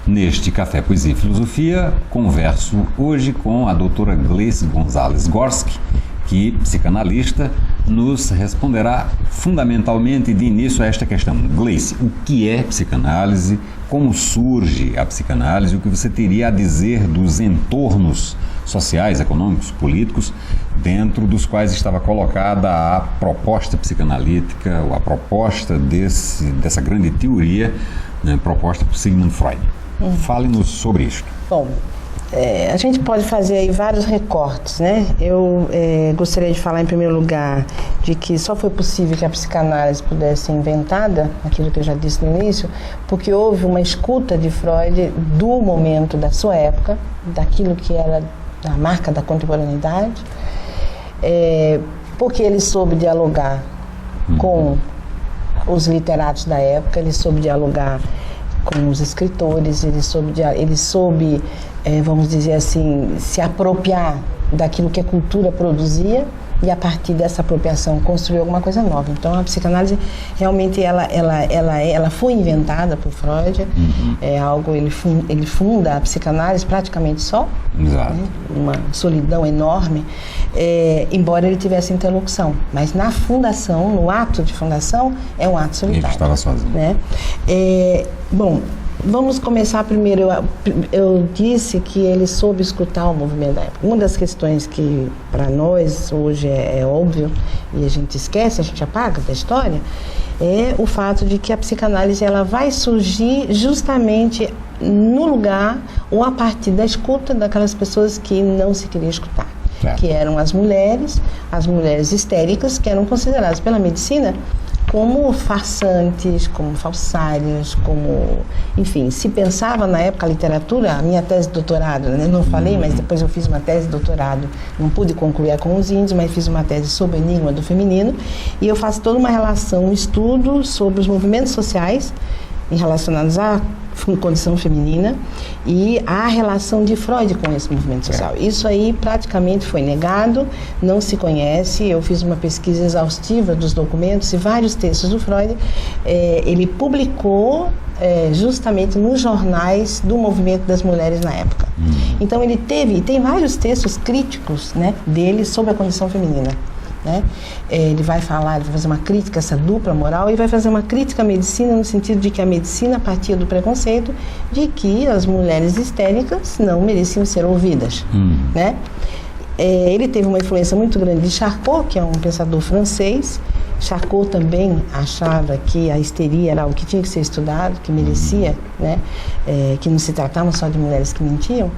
Neste Café, Poesia e Filosofia, converso hoje com a doutora Gleice Gonzalez Gorski, que, psicanalista, nos responderá fundamentalmente de início a esta questão. Gleice, o que é psicanálise? Como surge a psicanálise? O que você teria a dizer dos entornos sociais, econômicos, políticos, dentro dos quais estava colocada a proposta psicanalítica, ou a proposta dessa grande teoria, né, proposta por Sigmund Freud? Fale-nos sobre isso. Bom, a gente pode fazer aí vários recortes, né? Eu gostaria de falar em primeiro lugar de que só foi possível que a psicanálise pudesse ser inventada, aquilo que eu já disse no início, porque houve uma escuta de Freud do momento da sua época, daquilo que era a marca da contemporaneidade, porque ele soube dialogar com os literatos da época, ele soube dialogar com os escritores, ele soube, vamos dizer assim, se apropriar daquilo que a cultura produzia e a partir dessa apropriação construir alguma coisa nova. Então a psicanálise realmente ela foi inventada por Freud. É algo, ele funda a psicanálise praticamente só. Exato. Né? Uma solidão enorme, embora ele tivesse interlocução, mas na fundação, no ato de fundação, é um ato solitário. Ele estava sozinho. Né? Bom, vamos começar primeiro. Eu disse que ele soube escutar o movimento da época. Uma das questões que para nós hoje é óbvio e a gente esquece, a gente apaga da história, é o fato de que a psicanálise ela vai surgir justamente no lugar ou a partir da escuta daquelas pessoas que não se queriam escutar. Certo. Que eram as mulheres histéricas, que eram consideradas pela medicina como farsantes, como falsárias, como... Enfim, se pensava na época a literatura, a minha tese de doutorado, né? Não falei, mas depois eu fiz uma tese de doutorado, não pude concluir com os índios, mas fiz uma tese sobre o enigma do feminino, e eu faço toda uma relação, um estudo sobre os movimentos sociais relacionados à condição feminina e a relação de Freud com esse movimento social. Isso aí praticamente foi negado, não se conhece. Eu fiz uma pesquisa exaustiva dos documentos e vários textos do Freud. Ele publicou justamente nos jornais do movimento das mulheres na época. Então ele tem vários textos críticos, né, dele sobre a condição feminina. Né? Ele vai fazer uma crítica a essa dupla moral e vai fazer uma crítica à medicina no sentido de que a medicina partia do preconceito de que as mulheres histéricas não mereciam ser ouvidas. Né? Ele teve uma influência muito grande de Charcot, que é um pensador francês. Charcot também achava que a histeria era algo que tinha que ser estudado, que merecia, né? Que não se tratava só de mulheres que mentiam,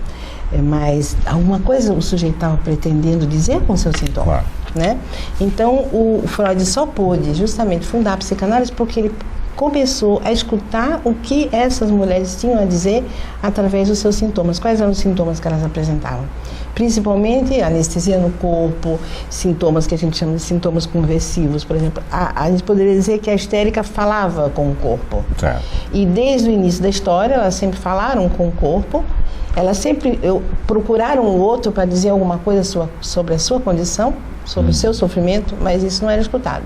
mas alguma coisa o sujeito estava pretendendo dizer com seu sintoma. Claro. Né? Então o Freud só pôde justamente fundar a psicanálise porque ele começou a escutar o que essas mulheres tinham a dizer através dos seus sintomas. Quais eram os sintomas que elas apresentavam? Principalmente anestesia no corpo, sintomas que a gente chama de sintomas conversivos. Por exemplo, a gente poderia dizer que a histérica falava com o corpo. Certo. E desde o início da história, elas sempre falaram com o corpo, elas sempre procuraram o outro para dizer alguma coisa sobre a sua condição, sobre o seu sofrimento, mas isso não era escutado.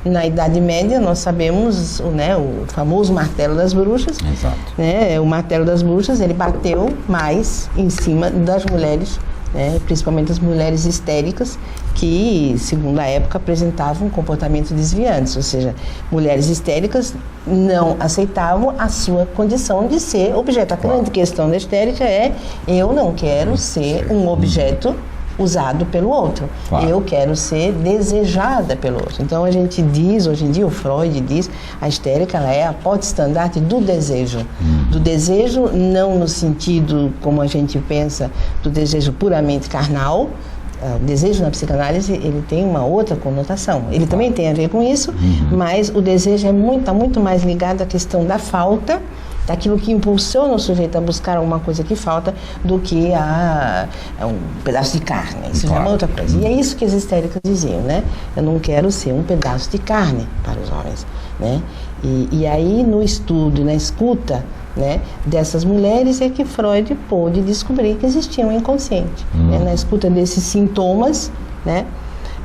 Na Idade Média, nós sabemos, né, o famoso martelo das bruxas. Exato. Né, o martelo das bruxas, ele bateu mais em cima das mulheres, né, principalmente as mulheres histéricas, que, segundo a época, apresentavam comportamentos desviantes, ou seja, mulheres histéricas não aceitavam a sua condição de ser objeto. A grande questão da histérica é: eu não quero ser um objeto usado pelo outro. Claro. Eu quero ser desejada pelo outro. Então a gente diz, hoje em dia o Freud diz, a histérica ela é a porta-estandarte do desejo. Do desejo não no sentido como a gente pensa, do desejo puramente carnal. O desejo na psicanálise ele tem uma outra conotação. Ele também tem a ver com isso, mas o desejo está muito mais ligado à questão da falta, daquilo que impulsiona o sujeito a buscar alguma coisa que falta, do que a um pedaço de carne. Isso já é uma outra coisa. E é isso que as histéricas diziam, né? Eu não quero ser um pedaço de carne para os homens, né? E aí no estudo, na escuta né, dessas mulheres é que Freud pôde descobrir que existia um inconsciente. Né? Na escuta desses sintomas, né,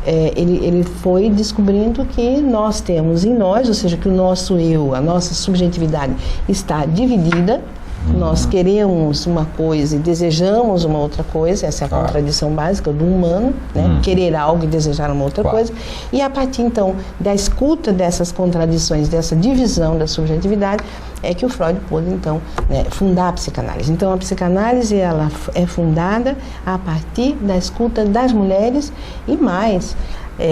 ele foi descobrindo que nós temos em nós, ou seja, que o nosso eu, a nossa subjetividade está dividida. Nós queremos uma coisa e desejamos uma outra coisa, essa é a contradição básica do humano, né? Querer algo e desejar uma outra coisa. E a partir, então, da escuta dessas contradições, dessa divisão da subjetividade, é que o Freud pôde, então, né, fundar a psicanálise. Então, a psicanálise, ela é fundada a partir da escuta das mulheres e mais.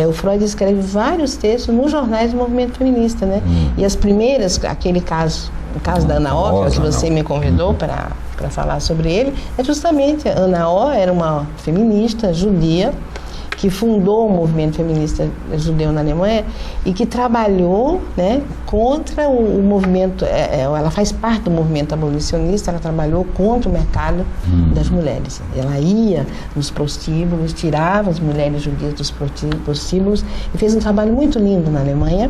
O Freud escreve vários textos nos jornais do movimento feminista, né? E as primeiras, aquele caso, o caso da Ana O, que você me convidou para falar sobre ele, é justamente, Ana O era uma feminista judia que fundou o movimento feminista judeu na Alemanha e que trabalhou, né, contra o movimento, ela faz parte do movimento abolicionista, ela trabalhou contra o mercado das mulheres. Ela ia nos prostíbulos, tirava as mulheres judias dos prostíbulos e fez um trabalho muito lindo na Alemanha.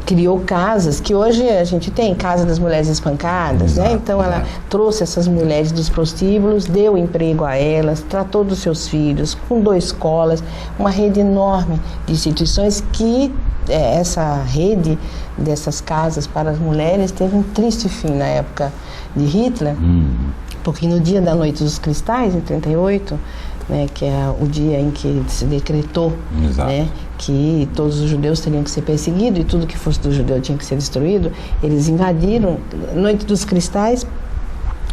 Criou casas, que hoje a gente tem, Casa das Mulheres Espancadas, né? Então ela trouxe essas mulheres dos prostíbulos, deu emprego a elas, tratou dos seus filhos, fundou escolas, uma rede enorme de instituições que essa rede dessas casas para as mulheres teve um triste fim na época de Hitler, porque no dia da Noite dos Cristais, em 1938, né, que é o dia em que se decretou, né, que todos os judeus teriam que ser perseguidos e tudo que fosse do judeu tinha que ser destruído, eles invadiram Noite dos Cristais,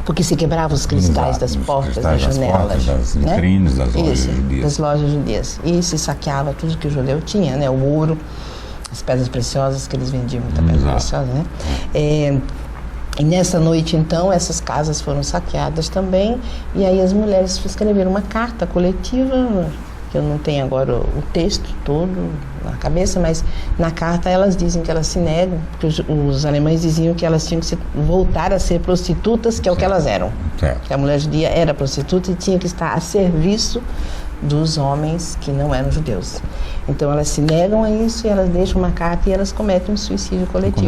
porque se quebravam os cristais das portas, das janelas, das vitrines, né? Das lojas judias. Das lojas judias. E se saqueava tudo que o judeu tinha, né, o ouro, as pedras preciosas, que eles vendiam muita pedra preciosa, né? E nessa noite, então, essas casas foram saqueadas também, e aí as mulheres escreveram uma carta coletiva, que eu não tenho agora o texto todo na cabeça, mas na carta elas dizem que elas se negam, porque os alemães diziam que elas tinham que voltar a ser prostitutas, que é o que elas eram. Que a mulher judia era prostituta e tinha que estar a serviço dos homens que não eram judeus. Então elas se negam a isso e elas deixam uma carta e elas cometem um suicídio coletivo.